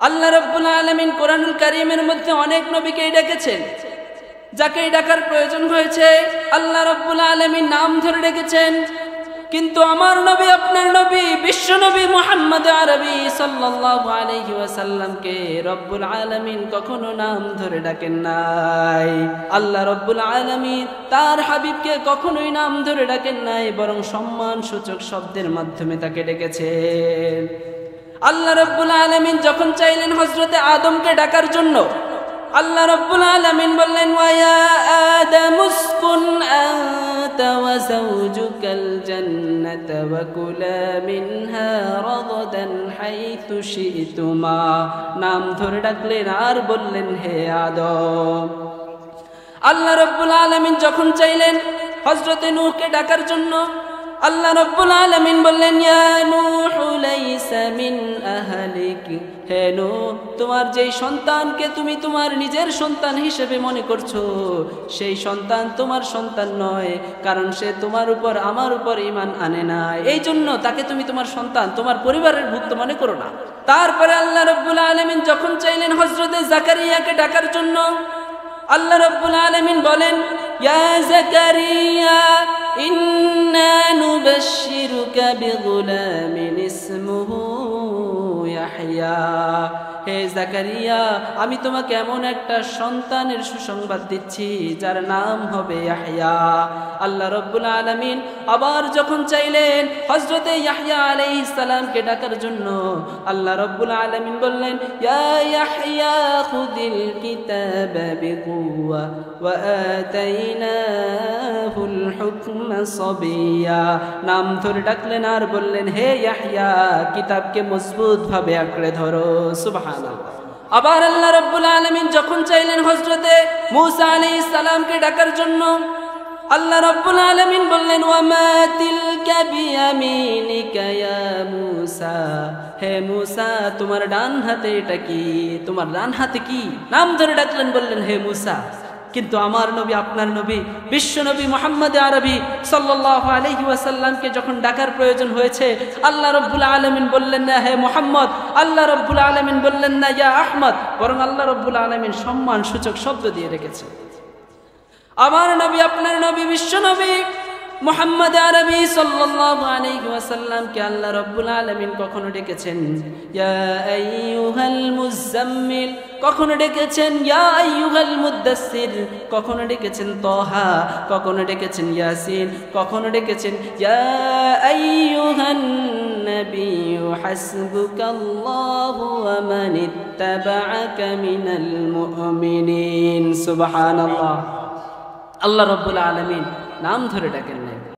আল্লাহ রাব্বুল আলামিন কোরআনুল কারীমের মধ্যে অনেক নবীকেই ডেকেছেন, যাকেই ডাকার প্রয়োজন হয়েছে আল্লাহ রাব্বুল আলামিন নাম ধরে ডেকেছেন। কিন্তু আমার নবী, আপনার নবী, বিশ্ব নবী মুহাম্মদ আরবি সাল্লাল্লাহু আলাইহি ওয়াসাল্লামকে রব্বুল আলামিন কখনো নাম ধরে ডাকেন নাই। আল্লাহ রব্বুল আলামিন তার হাবিবকে কখনোই নাম ধরে ডাকেন নাই, বরং সম্মান সূচক শব্দের মাধ্যমে তাকে ডেকেছেন। আল্লাহ রব্বুল আলামিন যখন চাইলেন হযরতে আদমকে ডাকার জন্য, আল্লাহ রব্বুল আলামিন বললেন, ওয়া ইয়া আদামুসকুন আনতা ওয়া যাওজুকাল জান্নাতা ওয়া কুলা মিনহা রাগাদান হাইথু শি'তুমা। নাম ধরে ডাকলেন আর বললেন, হে আদম। আল্লাহ রব্বুল আলামিন যখন চাইলেন হযরতে নূহকে ডাকার জন্য, আল্লাহ রব্বুল আলামিন বললেন, ইয়া নূহু লাইসা মিন আহলিক। হে নূহ, তোমার যেই সন্তানকে তুমি তোমার নিজের সন্তান হিসেবে মনে করছো, সেই সন্তান তোমার সন্তান নয়, কারণ সে তোমার উপর আমার উপর ঈমান আনে না। এই জন্য তাকে তুমি তোমার সন্তান, তোমার পরিবারের ভুক্ত মনে করো না। তারপরে আল্লাহ রব্বুল আলামিন যখন চাইলেন হযরতে জাকারিয়াকে ডাকার জন্য, আল্লাহ রব্বুল আলামিন বলেন, ইয়া জাকারিয়া ইন্না নুবাশশিরুকা বিগুলামিন ইসমুহু ইয়াহইয়া। হে জাকারিয়া, আমি তোমাকে এমন একটা সন্তানের সুসংবাদ দিচ্ছি যার নাম হবে ইয়াহইয়া। আল্লাহ রব্বুল আলামিন আবার যখন চাইলেন হযরতে ইয়াহইয়া আলাইহিস সালামকে ডাকার জন্য, আল্লাহ রব্বুল আলামিন বললেন, ইয়া ইয়াহইয়া খুযিল কিতাবা বিকুওয়া ওয়া আতাইনাহুল হুকমা সাবিয়্যা। নাম ধরে ডাকলেন আর বললেন, হে ইয়াহইয়া, কিতাবকে মজবুত ভাবে আঁকড়ে ধরো। সুবহানাল্লাহ। আবার আল্লাহ রাব্বুল আলামিন যখন চাইলেন হযরতে মূসা আলাইহিস সালামকে ডাকার জন্য, আল্লাহ রাব্বুল আলামিন বললেন, ওয়া মা তিলকা বিয়ামিনিকা ইয়া মূসা। হে মূসা, তোমার ডান হাতে এটা কি? তোমার ডান হাতে কি? নাম ধরে ডাকলেন, বললেন, হে মূসা। কিন্তু আমার নবী, আপনার নবী, বিশ্ব নবী মুহাম্মদ আরবি সাল্লাল্লাহু আলাইহি ওয়াসাল্লামকে যখন ডাকার প্রয়োজন হয়েছে, আল্লাহ রাব্বুল আলামিন বললেন না হে মুহাম্মদ, আল্লাহ রাব্বুল আলামিন বললেন না ইয়া আহমদ, বরং আল্লাহ রাব্বুল আলামিন সম্মান সূচক শব্দ দিয়ে রেখেছে। আমার নবী, আপনার নবী, বিশ্ব নবী মুহাম্মদ আরবি সাল্লাল্লাহু আলাইহি ওয়াসাল্লামকে আল্লাহ রাব্বুল আলামিন কখনো ডেকেছেন ইয়া আইয়ুহাল মুযাম্মিল, কখনো ডেকেছেন ইয়া আইয়ুহাল মুদ্দাসসির, কখনো ডেকেছেন তাহা, কখনো ডেকেছেন ইয়াসিন, কখনো ডেকেছেন ইয়া আইয়ুহান নাবিয়্যু হাসবুকাল্লাহু ওয়া মানিত্তাবা'আকা মিনাল মুমিনিন। সুবহানাল্লাহ। আল্লাহ রাব্বুল আলামিন নাম ধরে ডাকেন নাই।